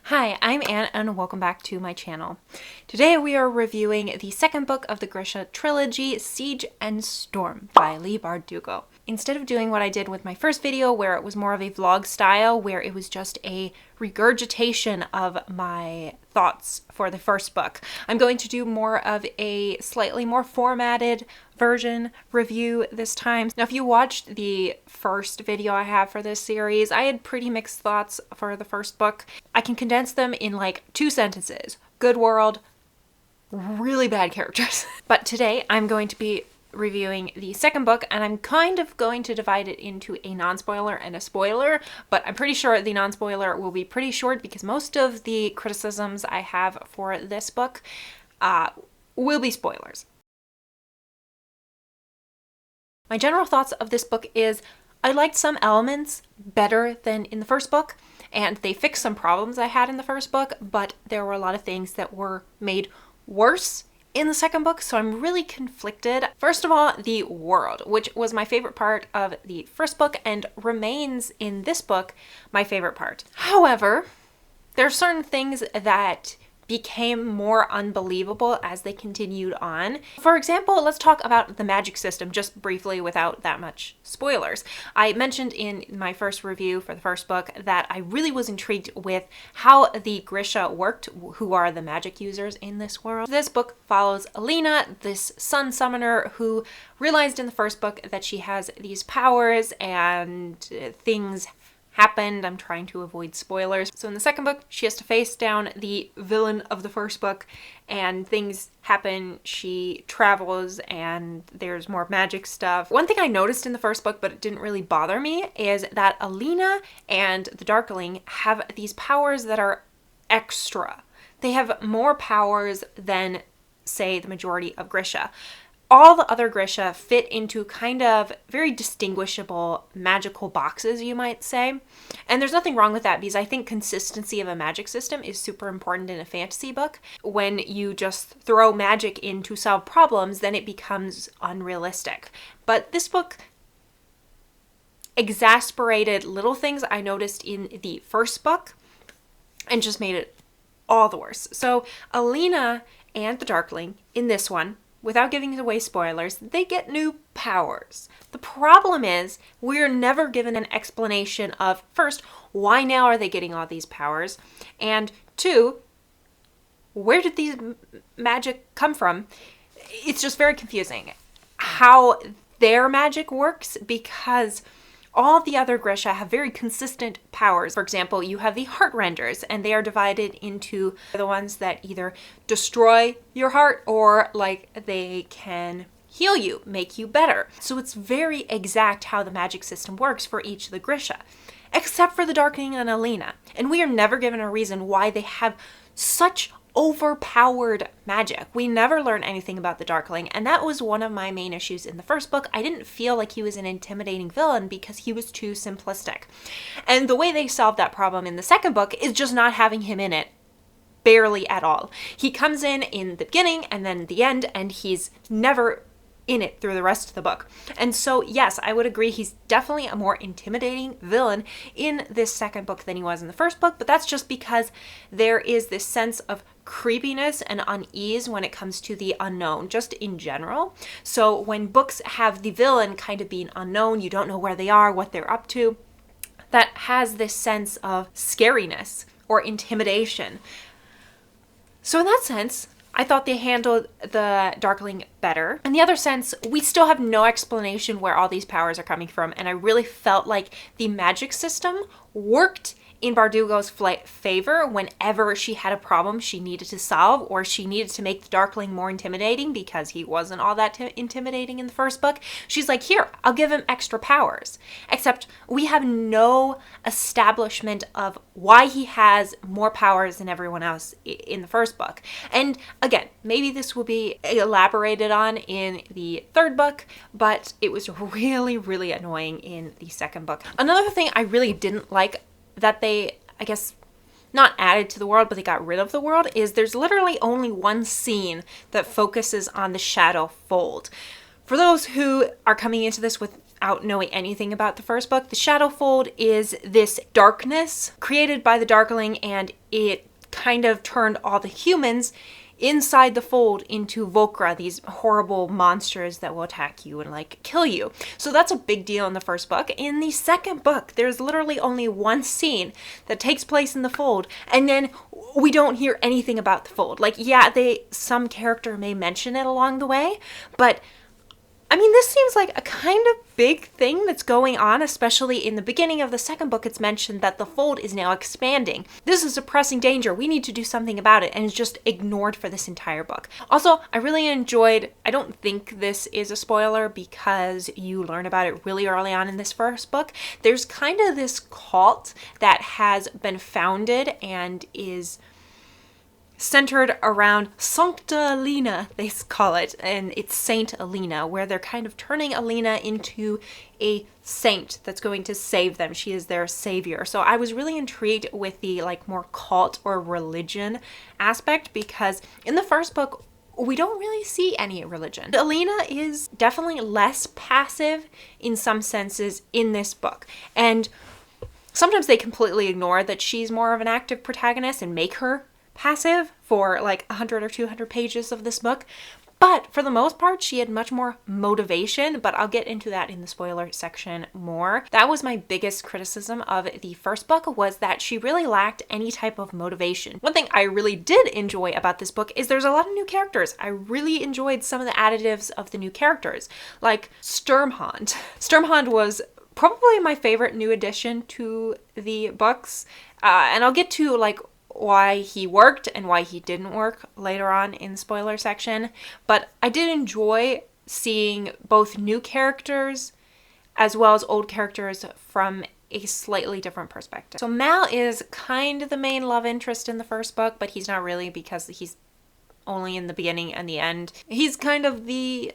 Hi, I'm Anne and welcome back to my channel. Today we are reviewing the second book of the Grisha trilogy, Siege and Storm by Leigh Bardugo. Instead of doing what I did with my first video where it was more of a vlog style, where it was just a regurgitation of my thoughts for the first book, I'm going to do more of a slightly more formatted version review this time. Now, if you watched the first video I have for this series, I had pretty mixed thoughts for the first book. I can condense them in like 2 sentences. Good world, really bad characters. But today I'm going to be reviewing the second book, and I'm kind of going to divide it into a non-spoiler and a spoiler, but I'm pretty sure the non-spoiler will be pretty short because most of the criticisms I have for this book will be spoilers. My general thoughts of this book is I liked some elements better than in the first book, and they fixed some problems I had in the first book, but there were a lot of things that were made worse in the second book, so I'm really conflicted. First of all, the world, which was my favorite part of the first book and remains in this book my favorite part. However, there are certain things that became more unbelievable as they continued on. For example, let's talk about the magic system just briefly without that much spoilers. I mentioned in my first review for the first book that I really was intrigued with how the Grisha worked, who are the magic users in this world. This book follows Alina, this sun summoner who realized in the first book that she has these powers and things happened. I'm trying to avoid spoilers. So in the second book, she has to face down the villain of the first book and things happen. She travels and there's more magic stuff. One thing I noticed in the first book, but it didn't really bother me, is that Alina and the Darkling have these powers that are extra. They have more powers than, say, the majority of Grisha. All the other Grisha fit into kind of very distinguishable magical boxes, you might say. And there's nothing wrong with that because I think consistency of a magic system is super important in a fantasy book. When you just throw magic in to solve problems, then it becomes unrealistic. But this book exasperated little things I noticed in the first book and just made it all the worse. So Alina and the Darkling in this one, without giving away spoilers, they get new powers. The problem is we're never given an explanation of, first, why now are they getting all these powers? And 2, where did these magic come from? It's just very confusing how their magic works because all the other Grisha have very consistent powers. For example, you have the heart renders, and they are divided into the ones that either destroy your heart or like they can heal you, make you better. So it's very exact how the magic system works for each of the Grisha, except for the Darkling and Alina. And we are never given a reason why they have such overpowered magic. We never learn anything about the Darkling, and that was one of my main issues in the first book. I didn't feel like he was an intimidating villain because he was too simplistic. And the way they solved that problem in the second book is just not having him in it barely at all. He comes in the beginning and then the end, and he's never in it through the rest of the book. And so, yes, I would agree he's definitely a more intimidating villain in this second book than he was in the first book, but that's just because there is this sense of creepiness and unease when it comes to the unknown, just in general. So when books have the villain kind of being unknown, you don't know where they are, what they're up to, that has this sense of scariness or intimidation. So in that sense, I thought they handled the Darkling better. In the other sense, we still have no explanation where all these powers are coming from, and I really felt like the magic system worked in Bardugo's favor whenever she had a problem she needed to solve, or she needed to make the Darkling more intimidating because he wasn't all that intimidating in the first book. She's like, here, I'll give him extra powers. Except we have no establishment of why he has more powers than everyone else in the first book. And again, maybe this will be elaborated on in the third book, but it was really, really annoying in the second book. Another thing I really didn't like that they, I guess, not added to the world, but they got rid of the world, is there's literally only one scene that focuses on the Shadow Fold. For those who are coming into this with without knowing anything about the first book. The Shadowfold is this darkness created by the Darkling, and it kind of turned all the humans inside the fold into Volcra, these horrible monsters that will attack you and like kill you. So that's a big deal in the first book. In the second book, there's literally only one scene that takes place in the fold, and then we don't hear anything about the fold. Like, yeah, some character may mention it along the way, but I mean, this seems like a kind of big thing that's going on, especially in the beginning of the second book. It's mentioned that the fold is now expanding. This is a pressing danger. We need to do something about it, and it's just ignored for this entire book. Also, I really enjoyed, I don't think this is a spoiler because you learn about it really early on in this first book. There's kind of this cult that has been founded and is centered around Sancta Alina, they call it, and it's Saint Alina, where they're kind of turning Alina into a saint that's going to save them. She is their savior. So I was really intrigued with the like more cult or religion aspect, because in the first book we don't really see any religion. Alina is definitely less passive in some senses in this book, and sometimes they completely ignore that she's more of an active protagonist and make her passive for like 100 or 200 pages of this book. But for the most part, she had much more motivation, but I'll get into that in the spoiler section more. That was my biggest criticism of the first book, was that she really lacked any type of motivation. One thing I really did enjoy about this book is there's a lot of new characters. I really enjoyed some of the additives of the new characters, like Sturmhond. Sturmhond was probably my favorite new addition to the books, and I'll get to like why he worked and why he didn't work later on in the spoiler section. But I did enjoy seeing both new characters as well as old characters from a slightly different perspective. So Mal is kind of the main love interest in the first book, but he's not really, because he's only in the beginning and the end. He's kind of the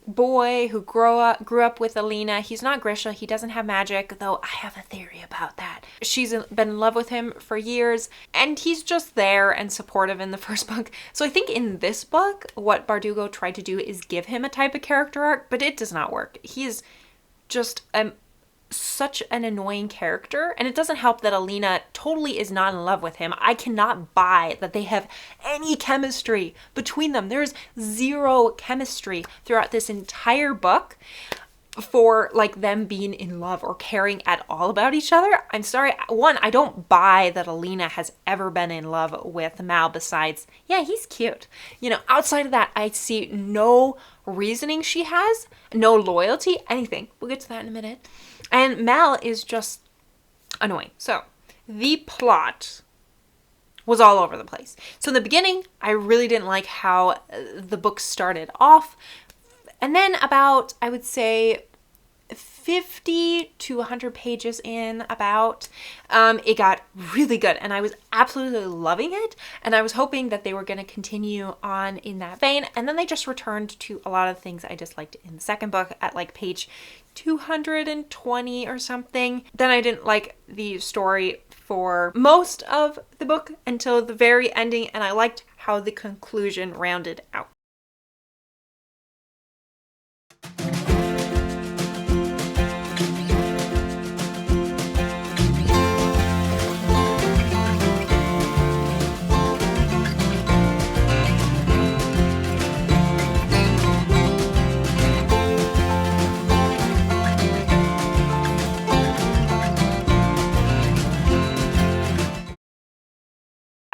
boy who grew up with Alina. He's not Grisha. He doesn't have magic, though I have a theory about that. She's been in love with him for years, and he's just there and supportive in the first book. So I think in this book, what Bardugo tried to do is give him a type of character arc, but it does not work. He is just such an annoying character, and it doesn't help that Alina totally is not in love with him. I cannot buy that they have any chemistry between them. There's zero chemistry throughout this entire book for like them being in love or caring at all about each other. I'm sorry. One, I don't buy that Alina has ever been in love with Mal besides, yeah, he's cute. You know, outside of that, I see no reasoning she has, no loyalty, anything. We'll get to that in a minute. And Mal is just annoying. So the plot was all over the place. So in the beginning, I really didn't like how the book started off. And then about, I would say, 50 to 100 pages in, it got really good, and I was absolutely loving it, and I was hoping that they were going to continue on in that vein, and then they just returned to a lot of things I disliked in the second book at like page 220 or something. Then I didn't like the story for most of the book until the very ending, and I liked how the conclusion rounded out.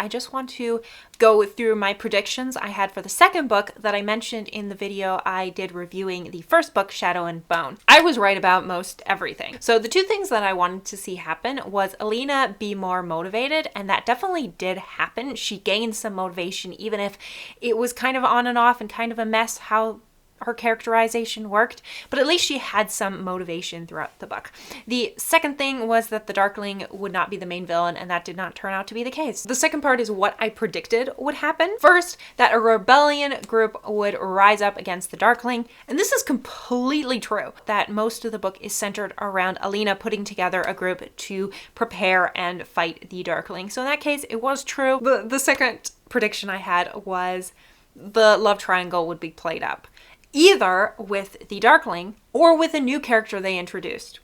I just want to go through my predictions I had for the second book that I mentioned in the video I did reviewing the first book, Shadow and Bone. I was right about most everything. So the two things that I wanted to see happen was Alina be more motivated, and that definitely did happen. She gained some motivation, even if it was kind of on and off and kind of a mess how her characterization worked, but at least she had some motivation throughout the book. The second thing was that the Darkling would not be the main villain, and that did not turn out to be the case. The second part is what I predicted would happen. First, that a rebellion group would rise up against the Darkling, and this is completely true, that most of the book is centered around Alina putting together a group to prepare and fight the Darkling. So in that case, it was true. The second prediction I had was the love triangle would be played up. either with the Darkling or with a new character they introduced.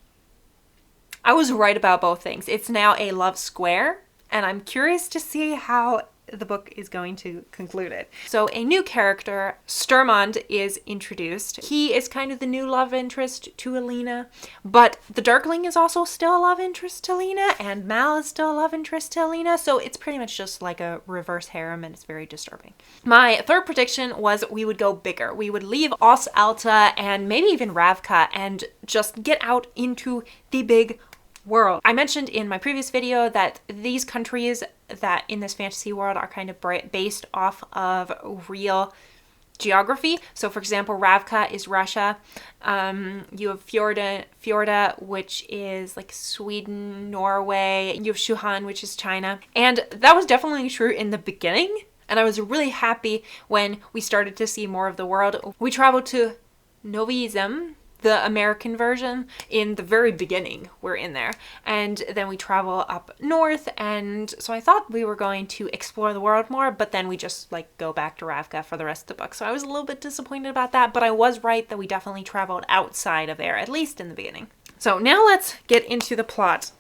I was right about both things. It's now a love square, and I'm curious to see how the book is going to conclude it. So a new character, Sturmond, is introduced. He is kind of the new love interest to Alina, but the Darkling is also still a love interest to Alina, and Mal is still a love interest to Alina, so it's pretty much just like a reverse harem, and it's very disturbing. My third prediction was we would go bigger. We would leave Os Alta and maybe even Ravka and just get out into the big world. I mentioned in my previous video that these countries that in this fantasy world are kind of based off of real geography. So for example, Ravka is Russia. You have Fjorda, which is like Sweden, Norway. You have Shuhan, which is China. And that was definitely true in the beginning. And I was really happy when we started to see more of the world. We traveled to Novi Zem, the American version, in the very beginning. We're in there, and then we travel up north, and so I thought we were going to explore the world more, but then we just like go back to Ravka for the rest of the book. So I was a little bit disappointed about that, but I was right that we definitely traveled outside of there, at least in the beginning. So now let's get into the plot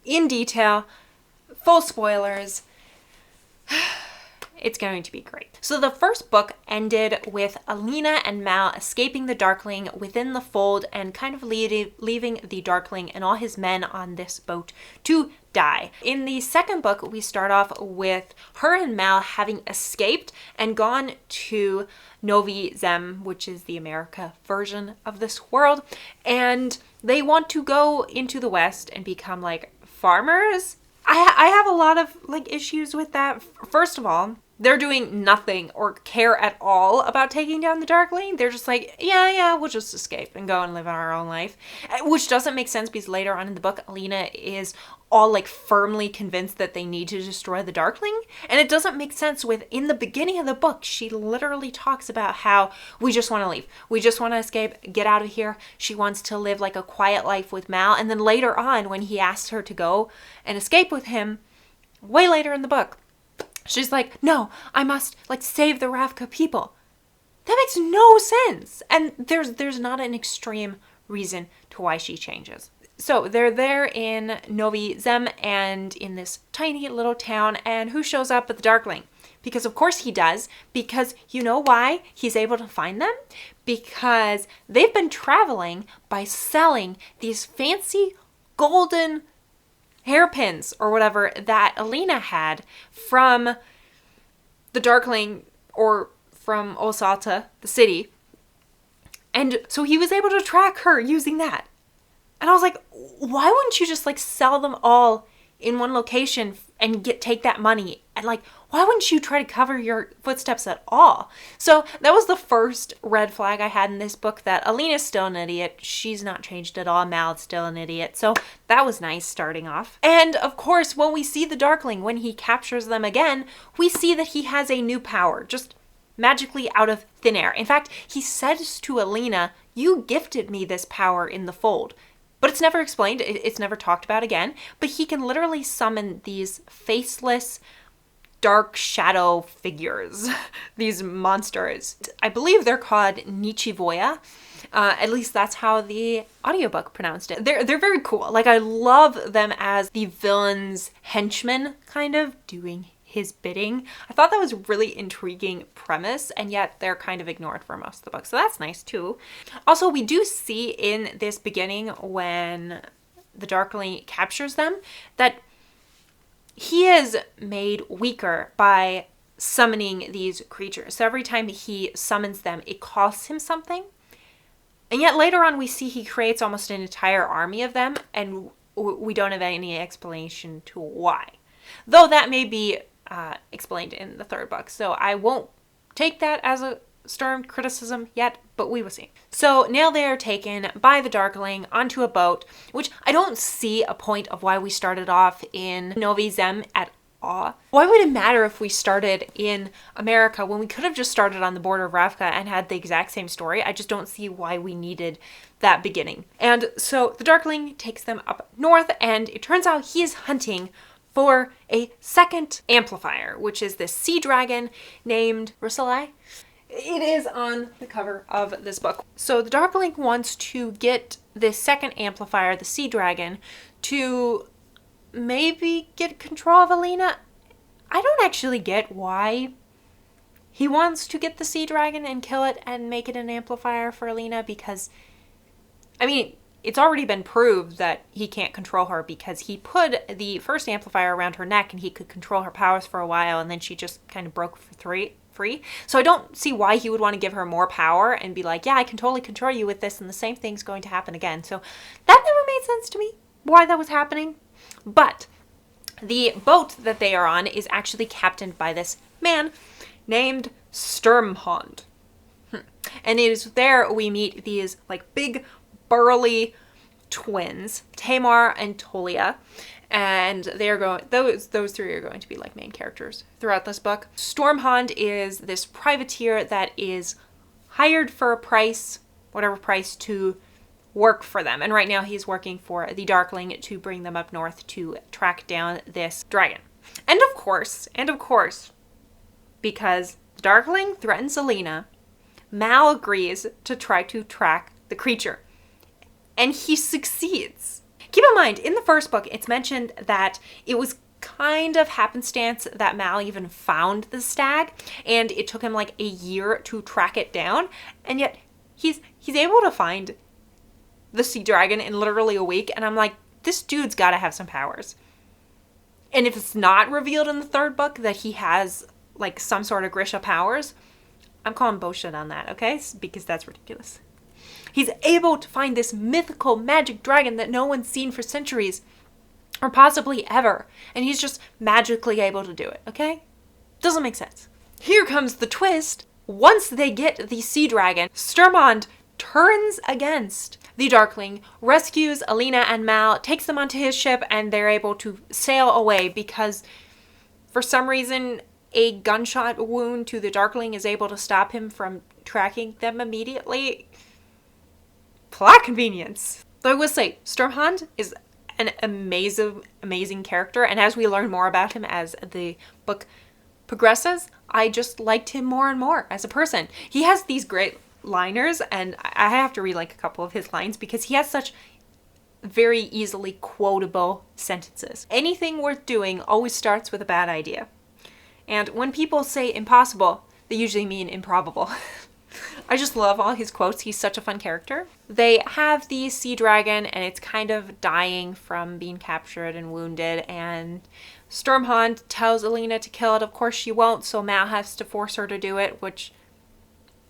in detail, full spoilers. It's going to be great. So the first book ended with Alina and Mal escaping the Darkling within the fold and kind of leaving the Darkling and all his men on this boat to die. In the second book, we start off with her and Mal having escaped and gone to Novi Zem, which is the America version of this world, and they want to go into the West and become like farmers. I have a lot of like issues with that. First of all, they're doing nothing or care at all about taking down the Darkling. They're just like, yeah, we'll just escape and go and live our own life. Which doesn't make sense because later on in the book, Alina is all like firmly convinced that they need to destroy the Darkling. And it doesn't make sense with, in the beginning of the book, she literally talks about how we just want to leave. We just want to escape, get out of here. She wants to live like a quiet life with Mal. And then later on, when he asks her to go and escape with him, way later in the book, she's like, no, I must like save the Ravka people. That makes no sense. And there's not an extreme reason to why she changes. So they're there in Novi Zem and in this tiny little town, and who shows up but the Darkling? Because of course he does, because you know why he's able to find them? Because they've been traveling by selling these fancy golden hairpins or whatever that Alina had from the Darkling or from Os Alta, the city. And so he was able to track her using that. And I was like, why wouldn't you just like sell them all in one location and take that money? And like, why wouldn't you try to cover your footsteps at all? So that was the first red flag I had in this book, that Alina's still an idiot. She's not changed at all. Mal's still an idiot. So that was nice starting off. And of course, when we see the Darkling, when he captures them again, we see that he has a new power, just magically out of thin air. In fact, he says to Alina, you gifted me this power in the fold. But it's never explained. It's never talked about again. But he can literally summon these faceless, dark shadow figures, these monsters. I believe they're called Nichivoya. At least that's how the audiobook pronounced it. They're very cool. Like, I love them as the villain's henchmen, kind of doing his bidding. I thought that was a really intriguing premise, and yet they're kind of ignored for most of the book, so that's nice too. Also, we do see in this beginning when the Darkling captures them that he is made weaker by summoning these creatures. So every time he summons them, it costs him something. And yet later on we see he creates almost an entire army of them, and we don't have any explanation to why. Though that may be explained in the third book. So I won't take that as a stern criticism yet, but we will see. So now they are taken by the Darkling onto a boat, which I don't see a point of why we started off in Novi Zem at all. Why would it matter if we started in America when we could have just started on the border of Ravka and had the exact same story? I just don't see why we needed that beginning. And so the Darkling takes them up north, and it turns out he is hunting for a second amplifier, which is this sea dragon named Rusalai. It is on the cover of this book. So the Darkling wants to get this second amplifier, the Sea Dragon, to maybe get control of Alina. I don't actually get why he wants to get the Sea Dragon and kill it and make it an amplifier for Alina, because, I mean, it's already been proved that he can't control her because he put the first amplifier around her neck and he could control her powers for a while, and then she just kind of broke free. So I don't see why he would want to give her more power and be like, yeah, I can totally control you with this, and the same thing's going to happen again. So that never made sense to me, why that was happening. But the boat that they are on is actually captained by this man named Sturmhond. And it is there we meet these like big burly twins, Tamar and Tolia. And they're going, those three are going to be like main characters throughout this book. Stormhond is this privateer that is hired for a price, whatever price, to work for them. And right now he's working for the Darkling to bring them up north to track down this dragon. And of course, because the Darkling threatens Alina, Mal agrees to try to track the creature. And he succeeds. Keep in mind, in the first book, it's mentioned that it was kind of happenstance that Mal even found the stag, and it took him like a year to track it down, and yet he's able to find the sea dragon in literally a week, and I'm like, this dude's got to have some powers. And if it's not revealed in the third book that he has like some sort of Grisha powers, I'm calling bullshit on that, okay? Because that's ridiculous. He's able to find this mythical magic dragon that no one's seen for centuries, or possibly ever, and he's just magically able to do it, okay? Doesn't make sense. Here comes the twist. Once they get the sea dragon, Sturmhond turns against the Darkling, rescues Alina and Mal, takes them onto his ship, and they're able to sail away because for some reason a gunshot wound to the Darkling is able to stop him from tracking them immediately. Plot convenience. Though I will say, Sturmhond is an amazing character, and as we learn more about him as the book progresses, I just liked him more and more as a person. He has these great liners, and I have to read like a couple of his lines because he has such very easily quotable sentences. Anything worth doing always starts with a bad idea. And when people say impossible, they usually mean improbable. I just love all his quotes. He's such a fun character. They have the sea dragon, and it's kind of dying from being captured and wounded, and Sturmhond tells Alina to kill it. Of course she won't, so Mal has to force her to do it, which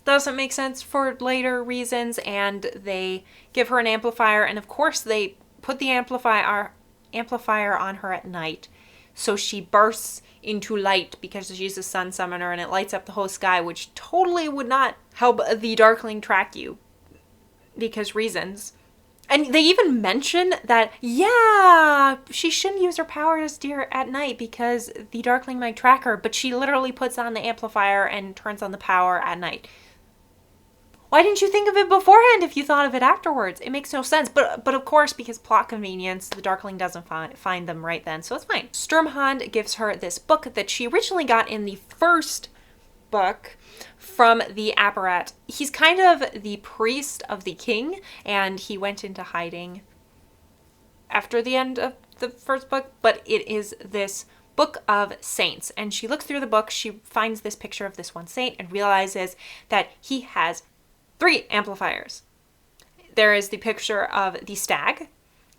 doesn't make sense for later reasons, and they give her an amplifier, and of course they put the amplifier on her at night, so she bursts into light because she's a sun summoner, and it lights up the whole sky, which totally would not help the Darkling track you because reasons. And they even mention that, yeah, she shouldn't use her powers at night because the Darkling might track her, but she literally puts on the amplifier and turns on the power at night. Why didn't you think of it beforehand if you thought of it afterwards? It makes no sense. But of course, because plot convenience, the Darkling doesn't find them right then, so it's fine. Sturmhond gives her this book that she originally got in the first book from the Apparat. He's kind of the priest of the king, and he went into hiding after the end of the first book, but it is this book of saints. And she looks through the book, she finds this picture of this one saint and realizes that he has 3 amplifiers. There is the picture of the stag,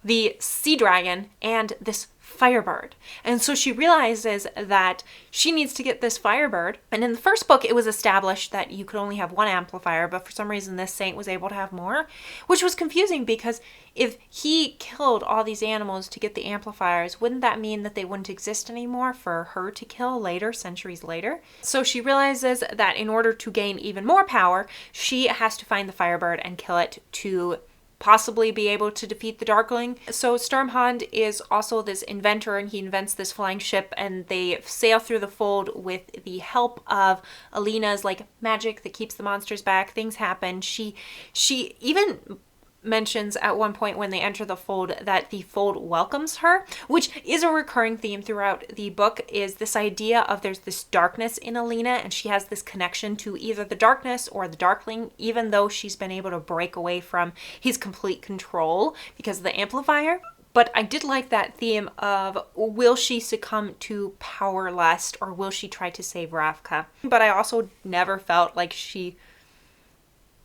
the sea dragon, and this firebird. And so she realizes that she needs to get this firebird. And in the first book, it was established that you could only have 1 amplifier, but for some reason this saint was able to have more, which was confusing because if he killed all these animals to get the amplifiers, wouldn't that mean that they wouldn't exist anymore for her to kill later, centuries later? So she realizes that in order to gain even more power, she has to find the firebird and kill it to possibly be able to defeat the Darkling. So Sturmhond is also this inventor, and he invents this flying ship, and they sail through the fold with the help of Alina's like magic that keeps the monsters back. Things happen. She even mentions at one point when they enter the fold that the fold welcomes her, which is a recurring theme throughout the book, is this idea of there's this darkness in Alina and she has this connection to either the darkness or the darkling, even though she's been able to break away from his complete control because of the amplifier. But I did like that theme of, will she succumb to power lust or will she try to save Ravka? But I also never felt like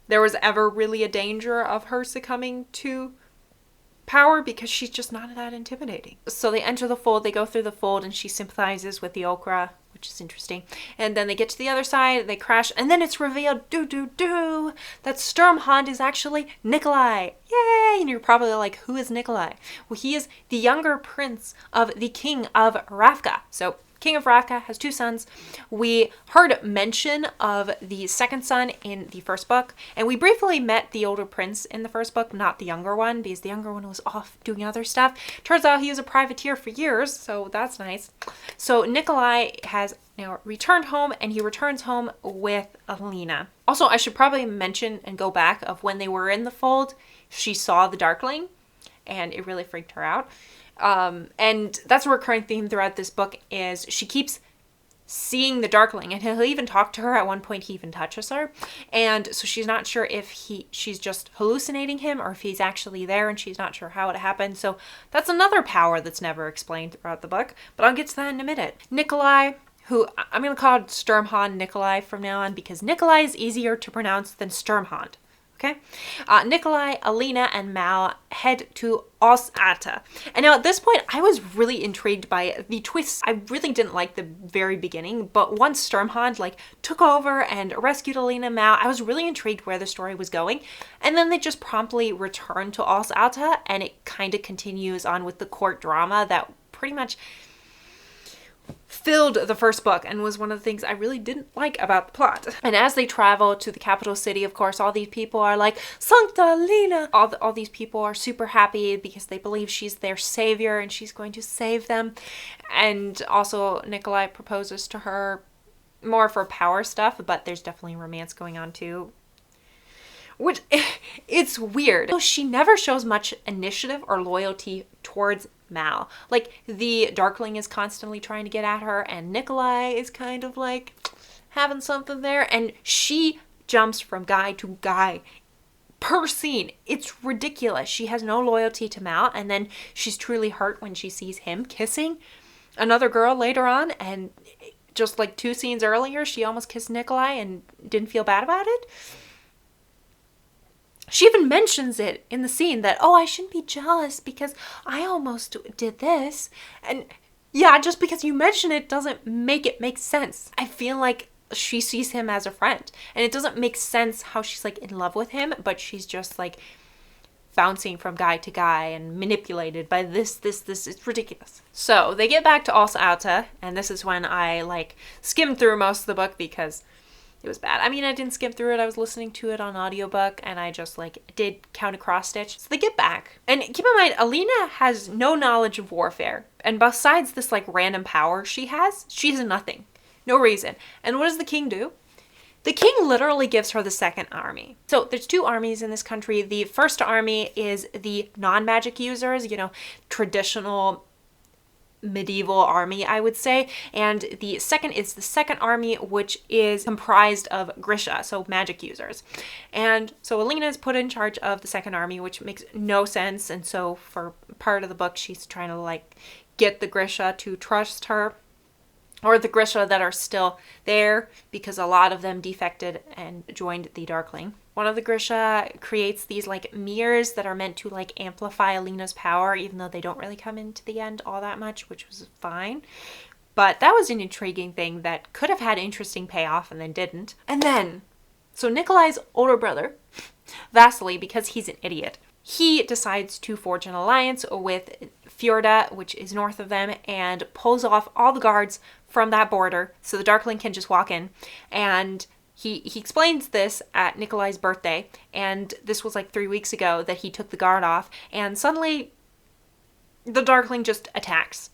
there was ever really a danger of her succumbing to power because she's just not that intimidating. So they enter the fold, they go through the fold, and she sympathizes with the Okra, which is interesting. And then they get to the other side, they crash, and then it's revealed, that Sturmhond is actually Nikolai. Yay! And you're probably like, who is Nikolai? Well, he is the younger prince of the king of Ravka. So King of Ravka has 2 sons. We heard mention of the second son in the first book, and we briefly met the older prince in the first book, not the younger one, because the younger one was off doing other stuff. Turns out he was a privateer for years, so that's nice. So Nikolai has now returned home, and he returns home with Alina. Also, I should probably mention and go back of when they were in the fold, she saw the Darkling, and it really freaked her out. And that's a recurring theme throughout this book is she keeps seeing the Darkling, and he'll even talk to her. At one point he even touches her, and so she's not sure if she's just hallucinating him or if he's actually there, and she's not sure how it happened. So that's another power that's never explained throughout the book, but I'll get to that in a minute. Nikolai, who I'm going to call Sturmhond Nikolai from now on because Nikolai is easier to pronounce than Sturmhond. Okay, Nikolai, Alina, and Mal head to Os-Ata. And now at this point, I was really intrigued by the twists. I really didn't like the very beginning, but once Sturmhond took over and rescued Alina and Mal, I was really intrigued where the story was going. And then they just promptly return to Os-Ata, and it kind of continues on with the court drama that pretty much filled the first book and was one of the things I really didn't like about the plot. And as they travel to the capital city, of course, all these people are like, Sancta Alina! All these people are super happy because they believe she's their savior and she's going to save them. And also Nikolai proposes to her more for power stuff, but there's definitely romance going on too. Which, it's weird. She never shows much initiative or loyalty towards Mal. The Darkling is constantly trying to get at her, and Nikolai is kind of having something there, and she jumps from guy to guy per scene. It's ridiculous. She has no loyalty to Mal, and then she's truly hurt when she sees him kissing another girl later on, and just 2 scenes earlier, she almost kissed Nikolai and didn't feel bad about it. She even mentions it in the scene that, I shouldn't be jealous because I almost did this. And yeah, just because you mention it doesn't make it make sense. I feel like she sees him as a friend. And it doesn't make sense how she's in love with him, but she's just bouncing from guy to guy and manipulated by this. It's ridiculous. So they get back to Os-Ata, and this is when I skimmed through most of the book because it was bad. I mean, I didn't skim through it. I was listening to it on audiobook, and I just did count a cross stitch. So they get back. And keep in mind, Alina has no knowledge of warfare. And besides this random power she has nothing. No reason. And what does the king do? The king literally gives her the second army. So there's 2 armies in this country. The first army is the non-magic users, traditional medieval army, I would say, and the second is the second army, which is comprised of Grisha, so magic users. And so Alina is put in charge of the second army, which makes no sense, and so for part of the book she's trying to get the Grisha to trust her, or the Grisha that are still there, because a lot of them defected and joined the Darkling. One of the Grisha creates these mirrors that are meant to amplify Alina's power, even though they don't really come into the end all that much, which was fine. But that was an intriguing thing that could have had interesting payoff and then didn't. And then, so Nikolai's older brother, Vasily, because he's an idiot, he decides to forge an alliance with Fjorda, which is north of them, and pulls off all the guards from that border so the Darkling can just walk in. And he explains this at Nikolai's birthday, and this was 3 weeks ago that he took the guard off, and suddenly the Darkling just attacks.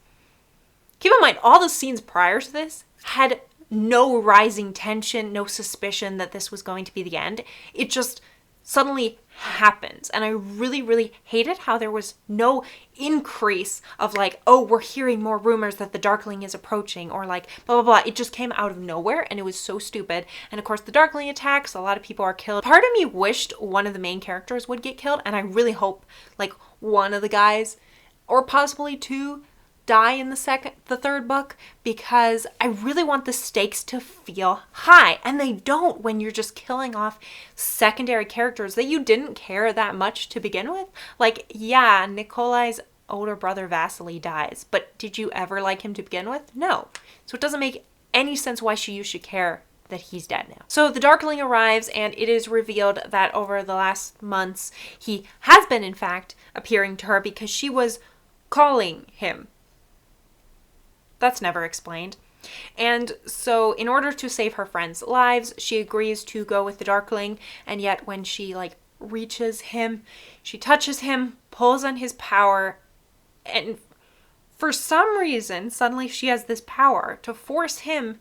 Keep in mind, all the scenes prior to this had no rising tension, no suspicion that this was going to be the end. It just suddenly happens. And I really, really hated how there was no increase of like, oh, we're hearing more rumors that the Darkling is approaching, or like blah, blah, blah. It just came out of nowhere and it was so stupid. And of course the Darkling attacks, a lot of people are killed. Part of me wished one of the main characters would get killed, and I really hope like one of the guys, or possibly two, die in the third book, because I really want the stakes to feel high, and they don't when you're just killing off secondary characters that you didn't care that much to begin with. Like, yeah, Nikolai's older brother Vasily dies, but did you ever like him to begin with? No. So it doesn't make any sense why you should care that he's dead now. So the Darkling arrives, and it is revealed that over the last months he has been in fact appearing to her because she was calling him. That's never explained. And so in order to save her friends' lives, she agrees to go with the Darkling, and yet when she like reaches him, she touches him, pulls on his power, and for some reason suddenly she has this power to force him,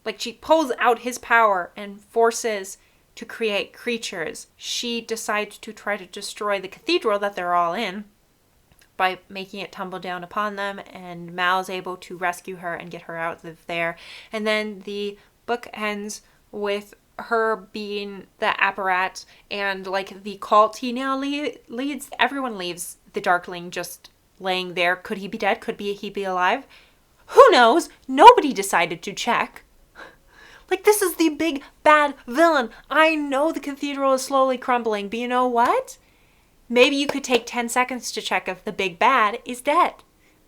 like she pulls out his power and forces to create creatures. She decides to try to destroy the cathedral that they're all in by making it tumble down upon them, and Mal's able to rescue her and get her out of there. And then the book ends with her being the apparat and like the cult he now leads. Everyone leaves the Darkling just laying there. Could he be dead? Could he be alive? Who knows? Nobody decided to check. Like, this is the big bad villain. I know the cathedral is slowly crumbling, but you know what? Maybe you could take 10 seconds to check if the big bad is dead.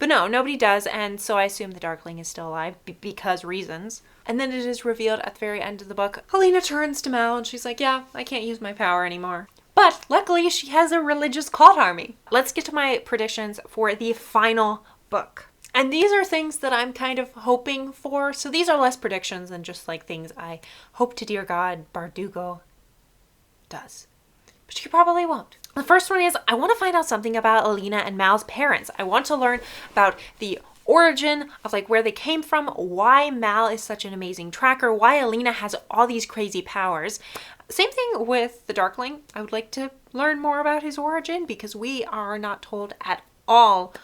But no, nobody does, and so I assume the Darkling is still alive because reasons. And then it is revealed at the very end of the book, Helena turns to Mal and she's like, yeah, I can't use my power anymore. But luckily she has a religious cult army. Let's get to my predictions for the final book. And these are things that I'm kind of hoping for. So these are less predictions than just like things I hope to dear God Bardugo does. But she probably won't. The first one is, I want to find out something about Alina and Mal's parents. I want to learn about the origin of like where they came from, why Mal is such an amazing tracker, why Alina has all these crazy powers. Same thing with the Darkling. I would like to learn more about his origin because we are not told at all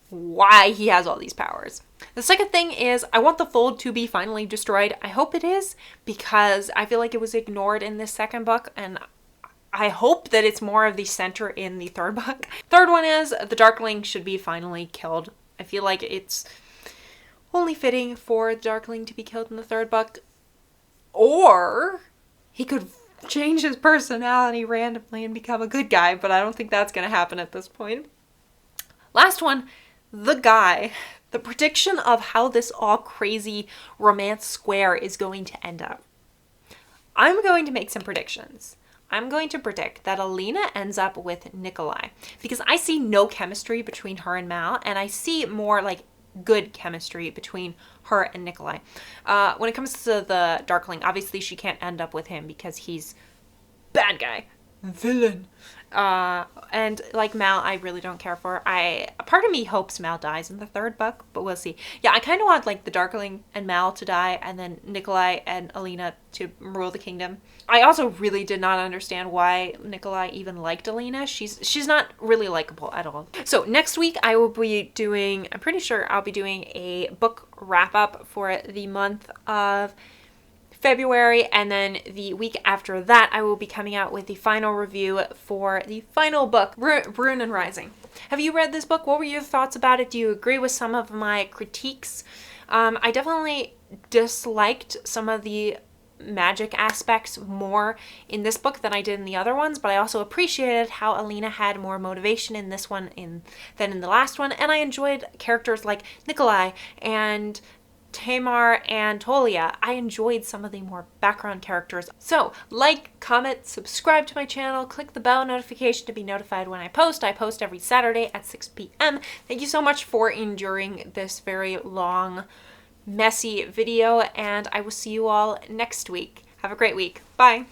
why he has all these powers. The second thing is, I want the fold to be finally destroyed. I hope it is, because I feel like it was ignored in this second book, and I hope that it's more of the center in the third book. Third one is, the Darkling should be finally killed. I feel like it's only fitting for the Darkling to be killed in the third book. Or he could change his personality randomly and become a good guy, but I don't think that's going to happen at this point. Last one, the guy. The prediction of how this all crazy romance square is going to end up. I'm going to make some predictions. I'm going to predict that Alina ends up with Nikolai, because I see no chemistry between her and Mal, and I see more like good chemistry between her and Nikolai. When it comes to the Darkling, obviously she can't end up with him because he's bad guy, villain. And like Mal, I really don't care for. Part of me hopes Mal dies in the third book, but we'll see. Yeah, I kind of want like the Darkling and Mal to die, and then Nikolai and Alina to rule the kingdom. I also really did not understand why Nikolai even liked Alina. She's not really likable at all. So next week I will be doing, I'm pretty sure I'll be doing a book wrap up for the month of February, and then the week after that I will be coming out with the final review for the final book, Rune and Rising. Have you read this book? What were your thoughts about it? Do you agree with some of my critiques? I definitely disliked some of the magic aspects more in this book than I did in the other ones, but I also appreciated how Alina had more motivation in this one than in the last one, and I enjoyed characters like Nikolai and Tamar and Tolia. I enjoyed some of the more background characters. So like, comment, subscribe to my channel, click the bell notification to be notified when I post. I post every Saturday at 6 p.m. Thank you so much for enduring this very long, messy video, and I will see you all next week. Have a great week. Bye.